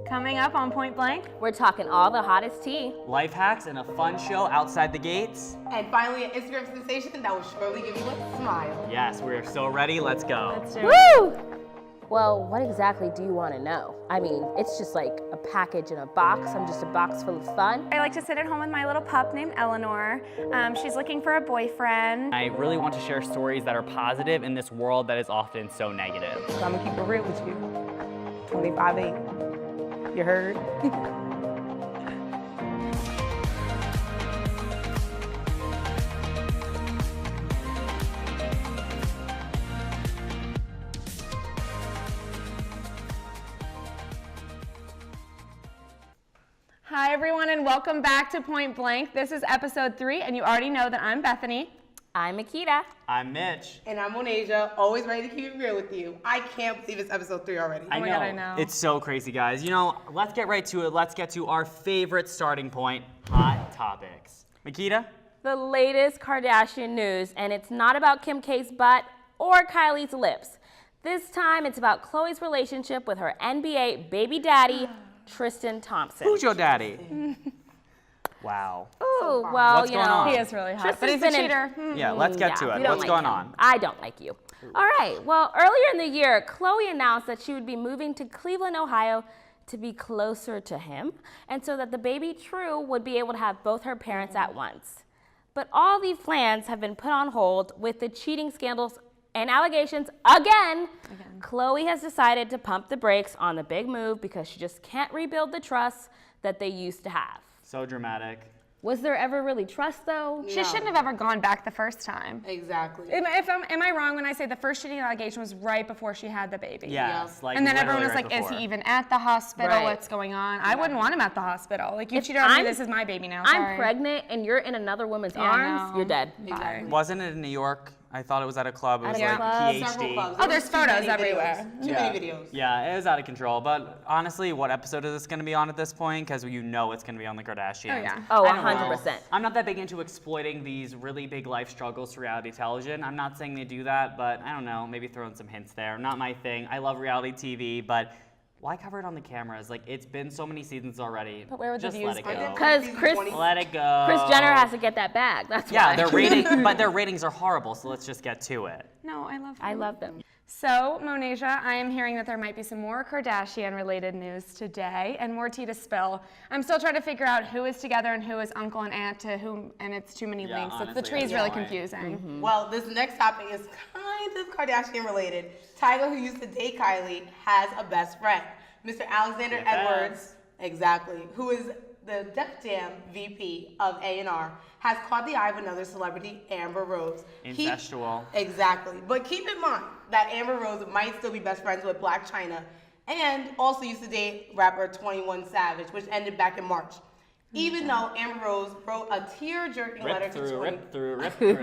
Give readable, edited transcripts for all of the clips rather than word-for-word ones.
Coming up on Point Blank, we're talking all the hottest tea, life hacks, and a fun show outside the gates. And finally, an Instagram sensation that will surely give you a smile. Yes, we're so ready. Let's go. let's do it. Woo! Well, what exactly do you want to know? I mean, it's just like a package in a box. I'm just a box full of fun. I like to sit at home with my little pup named Eleanor. She's looking for a boyfriend. I really want to share stories that are positive in this world that is often so negative. So I'm gonna keep it real with you. 25-8. You heard? Hi everyone and welcome back to Point Blank. This is episode 3 and you already know that I'm Bethany. I'm Akita. I'm Mitch. And I'm Monasia, always ready to keep it real with you. I can't believe it's episode 3 already. I my God, I know. It's so crazy, guys. You know, let's get right to it. Let's get to our favorite starting point, hot topics. Makita? The latest Kardashian news, and it's not about Kim K's butt or Kylie's lips. This time, it's about Khloe's relationship with her NBA baby daddy, Tristan Thompson. Who's your daddy? Wow. Ooh, well, What's you going know, on? He is really hot, Tristan's but he's a been in- cheater. Yeah, let's get to we it. don't What's like going him. on? I don't like you. All right, well, earlier in the year, Khloe announced that she would be moving to Cleveland, Ohio to be closer to him, and so that the baby True would be able to have both her parents at once. But all these plans have been put on hold with the cheating scandals and allegations again. Khloe has decided to pump the brakes on the big move because she just can't rebuild the trust that they used to have. So dramatic. Was there ever really trust, though? She shouldn't have ever gone back the first time. Exactly. Am I wrong when I say the first cheating allegation was right before she had the baby? Yes, like And then everyone was literally like, right is he before. even at the hospital? Right. What's going on? I wouldn't want him at the hospital. Like, you If cheated on me, I'm- this is my baby now. I'm Sorry. pregnant and you're in another woman's I arms, know. you're dead. Exactly. Wasn't it in New York? I thought it was at a club. It was At a like club. Several PhD. clubs. Oh, there's There was too photos many everywhere. videos. Too many videos. Yeah, it was out of control. But honestly, what episode is this going to be on at this point? Because you know it's going to be on the Kardashians. Oh, yeah. Oh, I don't know. 100%. I'm not that big into exploiting these really big life struggles for reality television. I'm not saying they do that, but I don't know. Maybe throw in some hints there. Not my thing. I love reality TV, but why cover it on the cameras? Like, it's been so many seasons already. But where would the Just views let it be? go. Because Chris Let it go. Jenner has to get that bag. That's Yeah, why. their ratings are horrible. So let's just get to it. No, I love him. I love them. So, Monasia, I am hearing that there might be some more Kardashian-related news today and more tea to spill. I'm still trying to figure out who is together and who is uncle and aunt to whom, and it's too many Yeah, links. honestly, The tree is that's really why. confusing. Well, this next topic is kind of Kardashian related. Tyga, who used to date Kylie, has a best friend, Mr. Alexander Yes. Edwards, exactly, who is the Def Jam VP of A&R, has caught the eye of another celebrity, Amber Rose. Incestual. Exactly. But keep in mind that Amber Rose might still be best friends with Blac Chyna and also used to date rapper 21 Savage, which ended back in March. Even though Amber Rose wrote a tear-jerking letter Rip to through, 20 rip through, rip through.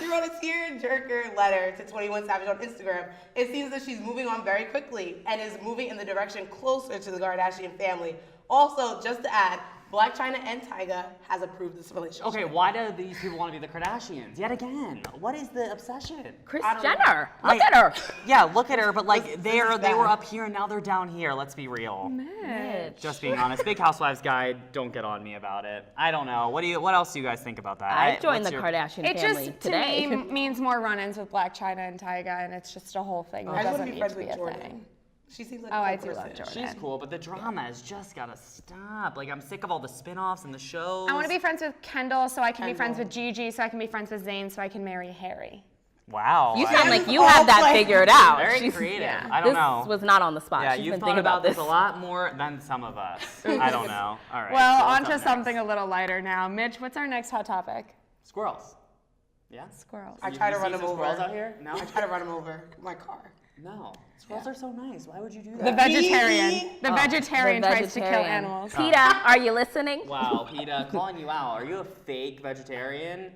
She wrote a tear-jerker letter to 21 Savage on Instagram. It seems that she's moving on very quickly and is moving in the direction closer to the Kardashian family. Also, just to add, Blac Chyna and Tyga has approved this relationship. Okay, why do these people want to be the Kardashians? Yet again, what is the obsession? Kris I don't know. Jenner. Look at her. Yeah, look at her, but like This they is were bad. up here and now they're down here. Let's be real. Mitch. Just being honest. Big Housewives guy, don't get on me about it. I don't know. What else do you guys think about that? I joined what's the your- Kardashian It family just, today. to me, means more run-ins with Blac Chyna and Tyga, and it's just a whole thing that I just doesn't want to be need friends to be with a Jordan. thing. She seems like Oh, a I cool do love person. Jordan. She's cool, but the drama has just gotta stop. Like I'm sick of all the spin-offs and the shows. I want to be friends with Kendall so I can be friends Kendall. with Gigi so I can be friends with Zayn so I can marry Harry. Wow. You I- sound This like is you all have that planned. figured out. very She's- creative. yeah. I don't This know. was not on the spot. Yeah, She's you've been thought thinking about this this. a lot more than some of us. I don't know. All right. Well, so what's on to up next? something a little lighter now. Mitch, what's our next hot topic? Squirrels. Yeah. Squirrels. I try to You run see them some over. squirrels out here? No. I try to run them over with my car. No. Squirrels are so nice. Why would you do The that? vegetarian. The vegetarian The tries to kill vegetarian. animals. PETA, are you listening? Wow, PETA, calling you out. Are you a fake vegetarian?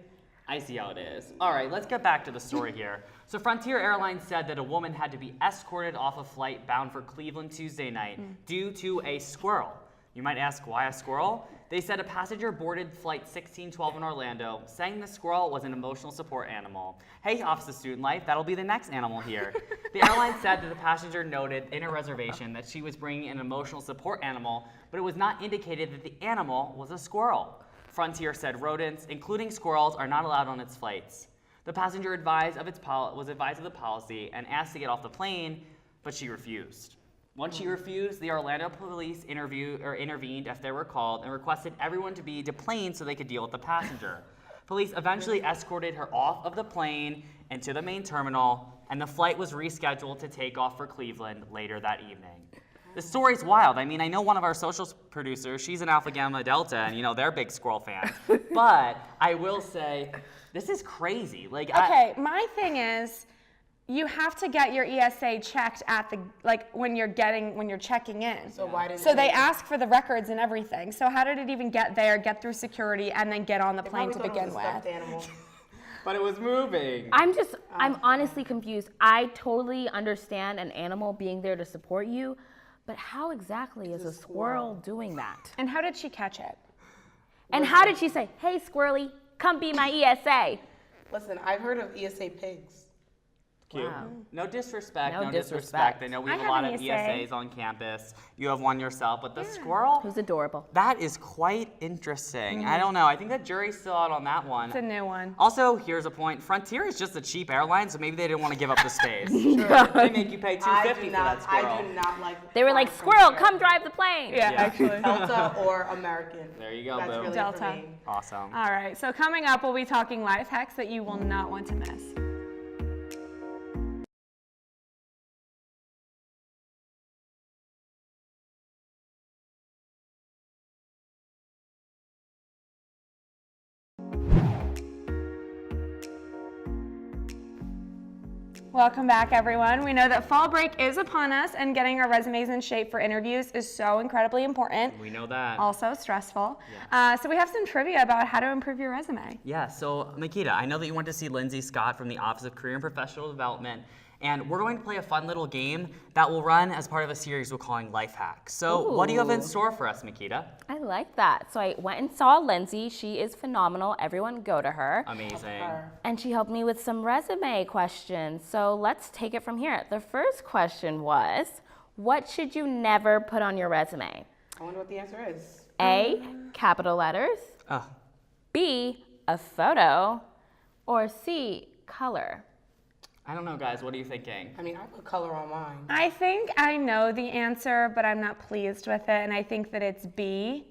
I see how it is. All right, let's get back to the story here. So Frontier Airlines said that a woman had to be escorted off a flight bound for Cleveland Tuesday night due to a squirrel. You might ask, why a squirrel? They said a passenger boarded flight 1612 in Orlando, saying the squirrel was an emotional support animal. Hey, Office of Student Life, that'll be the next animal here. The airline said that the passenger noted in her reservation that she was bringing an emotional support animal, but it was not indicated that the animal was a squirrel. Frontier said rodents, including squirrels, are not allowed on its flights. The passenger was advised of the policy and asked to get off the plane, but she refused. Once she refused, the Orlando police intervened if they were called and requested everyone to be deplaned so they could deal with the passenger. Police eventually escorted her off of the plane and to the main terminal, and the flight was rescheduled to take off for Cleveland later that evening. The story's wild. I mean, I know one of our social producers, she's an Alpha Gamma Delta, and they're big squirrel fans. But I will say, this is crazy. Okay, my thing is, you have to get your ESA checked at the when you're checking in. So why didn't they ask for the records and everything. So how did it even get there, get through security, and then get on the plane to begin with? But it was moving. I'm honestly confused. I totally understand an animal being there to support you, but how exactly is a squirrel doing that? And how did she catch it? And how did she say, hey, squirrely, come be my ESA? Listen, I've heard of ESA pigs. Cute. Wow. No disrespect. No disrespect. I know we I have a have lot an of ESA. ESAs on campus. You have one yourself, but the squirrel, Who's adorable. that is quite interesting. I don't know. I think the jury's still out on that one. It's a new one. Also, here's a point. Frontier is just a cheap airline, so maybe they didn't want to give up the space. They make you pay $250 for that squirrel. I do not like. They were like, squirrel, come drive the plane. Yeah, Yeah. actually. Delta or American. There you go, That's boom. really Delta. for me. Awesome. All right, so coming up, we'll be talking life hacks that you will not want to miss. Welcome back, everyone. We know that fall break is upon us, and getting our resumes in shape for interviews is so incredibly important. We know that. Also stressful. So we have some trivia about how to improve your resume. Yeah, so Makita, I know that you went to see Lindsay Scott from the Office of Career and Professional Development, and we're going to play a fun little game that will run as part of a series we're calling Life Hacks. So what do you have in store for us, Makita? I like that. So I went and saw Lindsay. She is phenomenal. Everyone go to her. Amazing. And she helped me with some resume questions. So let's take it from here. The first question was, what should you never put on your resume? I wonder what the answer is. A, capital letters. Oh, B, a photo. Or C, color. I don't know, guys. What are you thinking? I mean, I put color on mine. I think I know the answer, but I'm not pleased with it, and I think that it's B,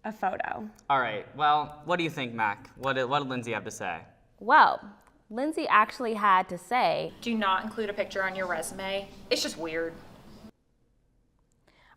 a photo. All right. Well, what do you think, Mac? What did Lindsay have to say? Well, Lindsay actually had to say, Do not include a picture on your resume. It's just weird.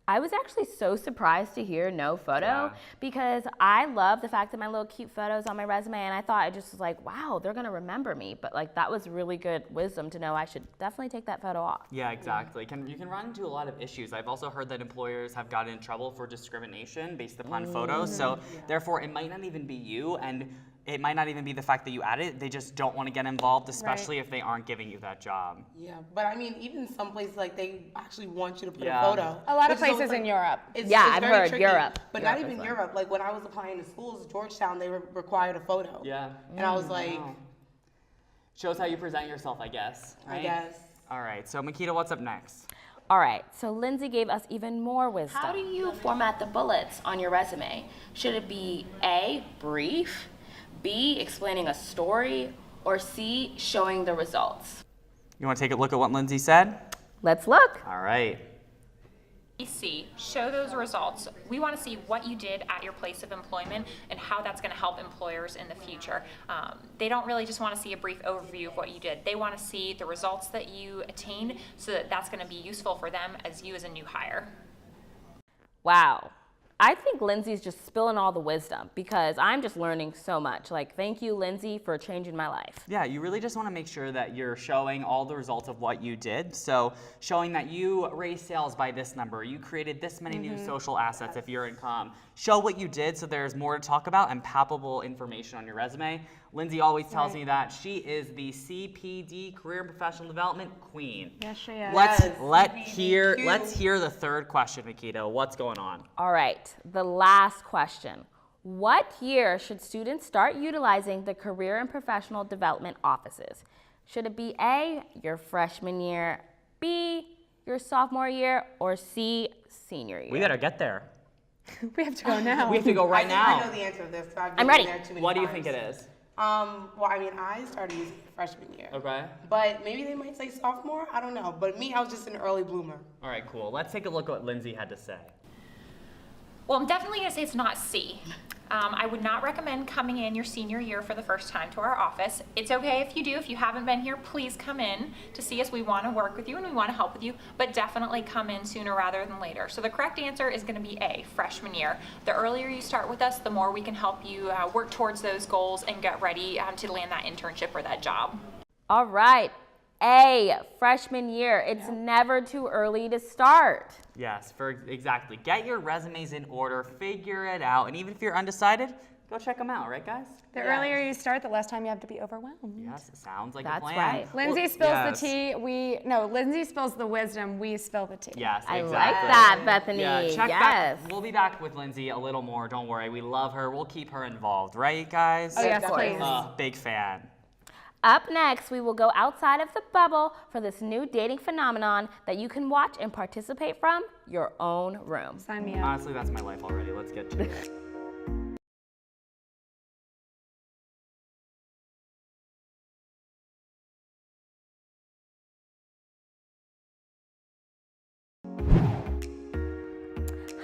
I was actually so surprised to hear no photo Yeah. because I love the fact that my little cute photos on my resume, and I thought I just was like, wow, they're gonna remember me. But like that was really good wisdom to know I should definitely take that photo off. Yeah, exactly. You can run into a lot of issues. I've also heard that employers have gotten in trouble for discrimination based upon photos. So therefore, it might not even be you, and it might not even be the fact that you added it. They just don't want to get involved, especially if they aren't giving you that job. Yeah, but I mean, even some places like they actually want you to put Yeah. a photo. A lot of which is places almost in Europe. It's I've very heard tricky, Europe. but Europe not is even one. Europe. Like when I was applying to schools, Georgetown, they required a photo. Yeah. And I was like, Wow. Shows how you present yourself, I guess. I Right? guess. All right. So Makita, what's up next? All right, so Lindsay gave us even more wisdom. How do you format the bullets on your resume? Should it be A, brief, B, explaining a story, or C, showing the results? You want to take a look at what Lindsay said? Let's look. All right. C, show those results. We want to see what you did at your place of employment and how that's going to help employers in the future. They don't really just want to see a brief overview of what you did. They want to see the results that you attained so that that's going to be useful for them as you as a new hire. Wow. I think Lindsay's just spilling all the wisdom because I'm just learning so much. Like, thank you, Lindsay, for changing my life. Yeah, you really just want to make sure that you're showing all the results of what you did. So showing that you raised sales by this number, you created this many new social assets if you're in comm. Show what you did so there's more to talk about and palpable information on your resume. Lindsay always tells me that she is the CPD, Career and Professional Development Queen. Yes, she is. Let's hear the third question, Makita. What's going on? All right, the last question. What year should students start utilizing the Career and Professional Development offices? Should it be A, your freshman year, B, your sophomore year, or C, senior year? We better get there. We have to go now. We have to go right now. I know the answer to this. So I'm ready. There too many What do you times. think it is? Well, I mean, I started using it freshman year. Okay. But maybe they might say sophomore. I don't know. But me, I was just an early bloomer. All right, cool. Let's take a look at what Lindsay had to say. Well, I'm definitely going to say it's not C. I would not recommend coming in your senior year for the first time to our office. It's okay if you do. If you haven't been here, please come in to see us. We want to work with you and we want to help with you, but definitely come in sooner rather than later. So the correct answer is going to be A, freshman year. The earlier you start with us, the more we can help you work towards those goals and get ready to land that internship or that job. All right, A, freshman year. It's never too early to start. Yes, exactly. Get your resumes in order, figure it out, and even if you're undecided, go check them out, right, guys? The earlier you start, the less time you have to be overwhelmed. Yes, it sounds like That's a plan. right. Lindsay spills the tea. Lindsay spills the wisdom. We spill the tea. Yes, I exactly. like that, Bethany. Yeah, check yes. back. We'll be back with Lindsay a little more. Don't worry, we love her. We'll keep her involved, right, guys? Oh, yes, Of course. please. Big fan. Up next, we will go outside of the bubble for this new dating phenomenon that you can watch and participate from your own room. Sign me up. Honestly, that's my life already. Let's get to it.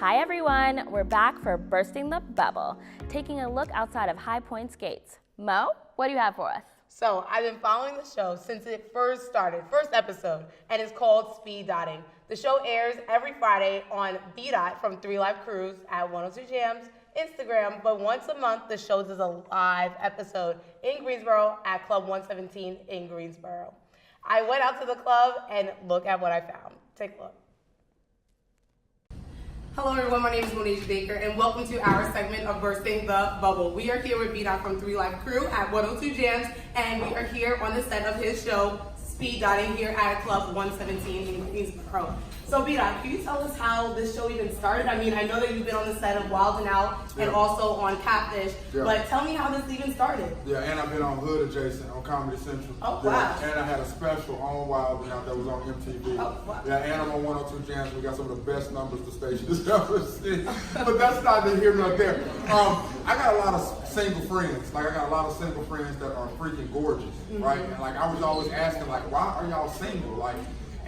Hi everyone, we're back for Bursting the Bubble, taking a look outside of High Point's gates. Mo, what do you have for us? So I've been following the show since it first started, first episode, and it's called Speed Dotting. The show airs every Friday on B-Dot from 3 Live Crews at 102 Jams, Instagram, but once a month the show does a live episode in Greensboro at Club 117 in Greensboro. I went out to the club and look at what I found. Take a look. Hello everyone, my name is Monisha Baker and welcome to our segment of Bursting the Bubble. We are here with B-Dot from 3 Live Crew at 102 Jams and we are here on the set of his show, Speed Dotting, here at Club 117 in Greensboro. So B-Dot, can you tell us how this show even started? I mean, I know that you've been on the set of Wild 'N Out and also on Catfish, but tell me how this even started. Yeah, and I've been on Hood Adjacent on Comedy Central. Oh, Yeah, wow. and I had a special on Wild 'N Out that was on MTV. Oh, wow. Yeah, and I'm on 102 Jams. We got some of the best numbers the station has ever seen. But that's neither here nor there. I got a lot of single friends. Like, I got a lot of single friends that are freaking gorgeous, right? And like, I was always asking, like, why are y'all single? Like,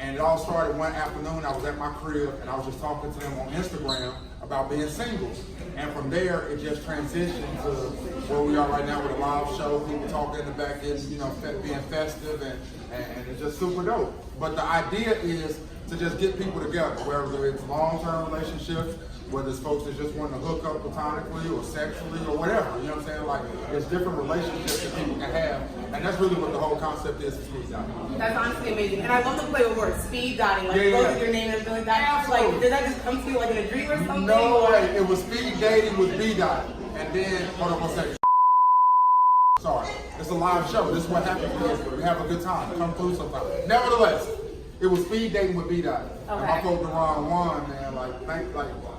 and it all started one afternoon. I was at my crib and I was just talking to them on Instagram about being single. And from there, it just transitioned to where we are right now with a live show, people talking in the back end, you know, being festive, and it's just super dope. But the idea is to just get people together, whether it's long-term relationships, whether it's folks that just want to hook up platonically or sexually or whatever, you know what I'm saying? Like, there's different relationships that people can have, and that's really what the whole concept is of Speed Dotting. That's honestly amazing. And I love to play with words, Speed Dotting, like Yeah, both yeah. of your name and everything like that. Absolutely. Like, did that just come to you like in a dream or something? No or? way, it was speed dating with B-Dot, and then, hold on one second. Sorry, it's a live show. This is what happens here. We have a good time. Come through sometime. Nevertheless, it was speed dating with B-Dot. And my folk Deron one, man, like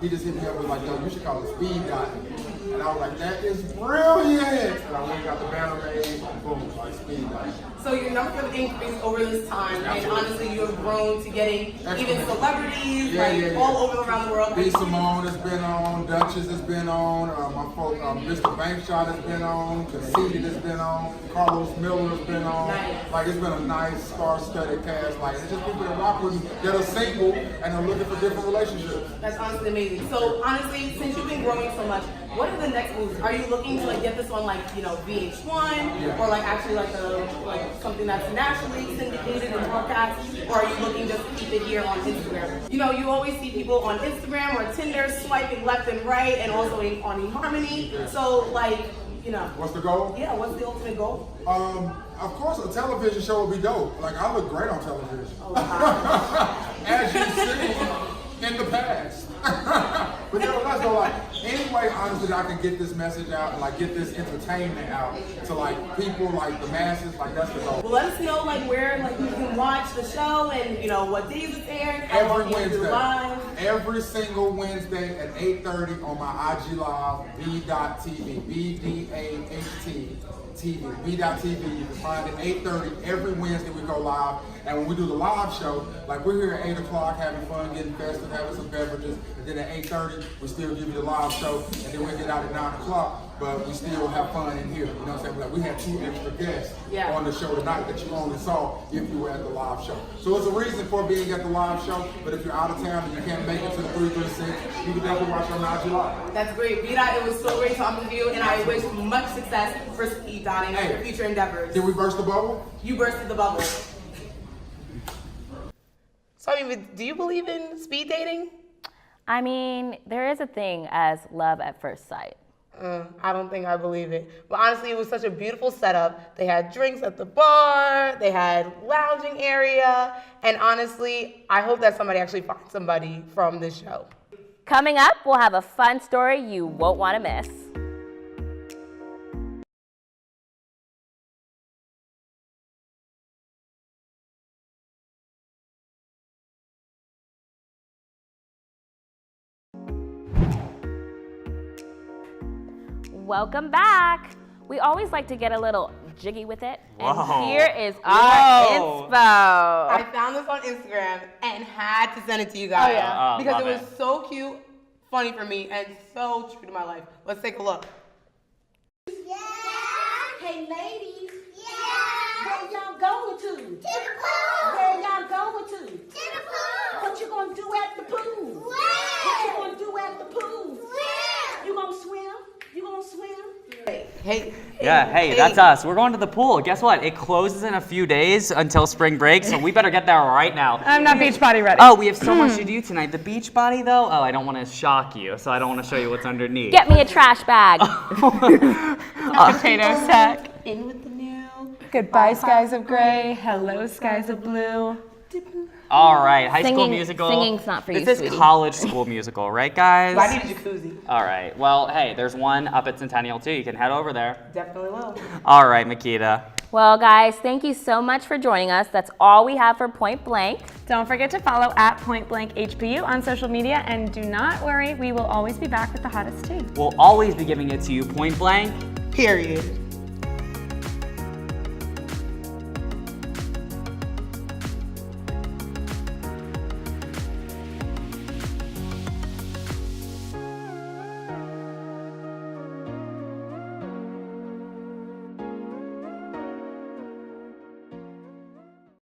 he just hit me up with like, yo, you should call it Speed Dotting. And I was like, that is brilliant. And I went and got the banner made, and boom, like Speed Dotting. So your numbers have increased over this time, and Absolutely. honestly, you have grown to getting even Excellent. celebrities, Yeah, like yeah, yeah. all over around the world. B. Simone has been on, Duchess has been on, my folk, Mr. Bankshot has been on, Conceited has been on, Carlos Miller has been on. Nice. Like, it's been a nice, star-studded cast. Like, it's just people that rock with me that are single and are looking for different relationships. That's honestly amazing. So honestly, since you've been growing so much, what are the next moves? Are you looking to like get this on like, you know, VH1 or like actually like something that's nationally syndicated and broadcast, or are you looking just to keep it here on Instagram? You know, you always see people on Instagram or Tinder swiping left and right, and also on eHarmony. So like, you know, What's the goal? yeah, what's the ultimate goal? Of course, a television show would be dope. Like, I look great on television. As you've seen in the past. But nevertheless, though, like, any way, honestly, that I can get this message out and, like, get this entertainment out to, like, people, like, the masses, like, that's the goal. Well, let us know, like, where, like, you can watch the show and, you know, what days it's airing. Every Wednesday. Every single Wednesday at 8:30 on my IG Live, B.TV, B-D-A-H-T. TV, B.TV. You can find it 8:30 every Wednesday. We go live, and when we do the live show, like we're here at 8 o'clock having fun, getting festive, having some beverages, and then at 8:30 we still give you the live show, and then we get out at 9 o'clock. But we still have fun in here. You know what I'm saying? Like we had 2 extra guests on the show tonight that you only saw if you were at the live show. So it's a reason for being at the live show. But if you're out of town and you can't make it to the 336, you can definitely watch on IG Live. That's great. Vida, it was so great talking to you, and I wish much success for Speed Dining and your future endeavors. Did we burst the bubble? You bursted the bubble. So, I mean, do you believe in speed dating? I mean, there is a thing as love at first sight. I don't think I believe it. But honestly, it was such a beautiful setup. They had drinks at the bar, they had lounging area, and honestly, I hope that somebody actually finds somebody from this show. Coming up, we'll have a fun story you won't want to miss. Welcome back. We always like to get a little jiggy with it. Whoa. And here is our inspo. I found this on Instagram and had to send it to you guys. Oh, yeah. Because it love was so cute, funny for me, and so true to my life. Let's take a look. Yeah. Hey, ladies. Yeah. Where y'all going to? To the pool. Where y'all going to? To the pool. What you gonna do at the pool? Swim. What you gonna do at the pool? Swim. You gonna swim? You gonna swim? Hey, that's us. We're going to the pool. Guess what? It closes in a few days until spring break, so we better get there right now. I'm not beach body ready. Oh, we have so much to do tonight. The beach body, though? Oh, I don't want to shock you, so I don't want to show you what's underneath. Get me a trash bag. Potato sack. In with the new. Goodbye, skies of gray. Hello, skies of blue. All right, high school musical. Singing's not for you, This is sweetie. college school musical, right, guys? I need a jacuzzi. All right. Well, hey, there's one up at Centennial, too. You can head over there. Definitely will. All right, Makita. Well, guys, thank you so much for joining us. That's all we have for Point Blank. Don't forget to follow at Point Blank HPU on social media, and do not worry, we will always be back with the hottest tea. We'll always be giving it to you point blank. Period.